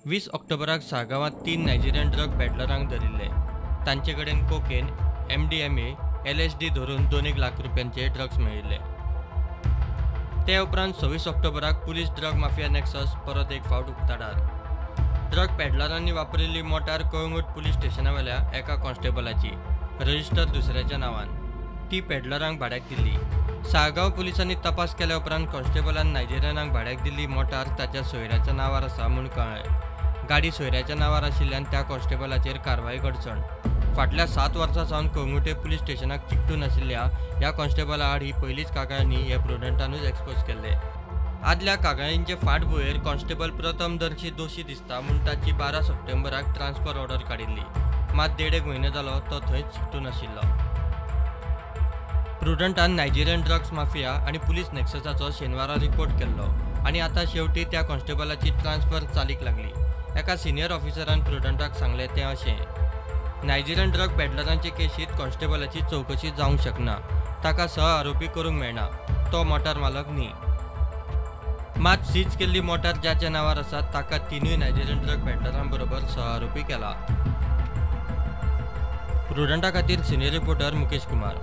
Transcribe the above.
20 ऑक्टोबराक साळगांवांत 3 Nigerian drug पेडलरांक धरिल्ले. तांचे कडेन cocaine, MDMA, LSD धरून 2 लाख रुपयांचे ड्रग्स मेळिल्ले. ते उपरांत 26 ऑक्टोबराक पुलीस ड्रग माफिया नेक्सस परत एक फावट उक्ताडार. ड्रग पेडलरांनी वापरिल्ली मोटार कळंगूट पुलीस स्टेशनावेल्या एका कॉन्स्टेबलाची, रजिस्टर दुसऱ्याच्या नांवान. ती पेडलरांक भाड्याक दिल्ली. साळगांव पुलिसांनी तपास केल्या उपरांत कॉन्स्टेबलान नायजेरियनाक भाड्याक दिल्ली मोटार ताच्या सोयऱ्याच्या नांवार आसा म्हूण कळ्ळें. गाडी सोयऱ्याच्या नांवार आशिल्ल्यान त्या कॉन्स्टेबलाचेर कारवाय घडचण. फाटल्या 7 वर्सां सावन कळंगुटे पुलीस स्टेशनाक चिकटून आशिल्ल्या ह्या कॉन्स्टेबला आड ही पयलीच कागाळणी हे प्रुडंटानूच एक्सपोज केल्ले. आदल्या कागाळींचे फाटभुंयेर कॉन्स्टेबल प्रथमदर्शी दोशी दिसता म्हूण ताची 12 सप्टेंबराक ट्रान्सफर ऑर्डर काडिल्ली. मात 1.5 म्हयने जालो तो थंयच चिकटून आशिल्लो. प्रुडंटान नायजेरियन ड्रग्स माफिया आनी पुलीस नेक्ससाचो शेनवारा रिपोर्ट केल्लो आनी आतां शेवटी त्या कॉन्स्टेबलाची ट्रान्सफर चालीक लागली. एका सिनियर ऑफिसरान प्रुडंटाक सांगलें तें अशें: नायजेरियन ड्रग पेडलरांचे केशींत कॉन्स्टेबलाची चवकशी जावंक शकना. ताका सह आरोपी करूंक मेळना. तो मोटार मालक न्ही. मात सीज केल्ली मोटार ज्याच्या नांवार आसा ताका 3 नायजेरियन ड्रग पेडलरां बरोबर सह आरोपी केला. प्रुडंटा खातीर सिनियर रिपोर्टर मुकेश कुमार.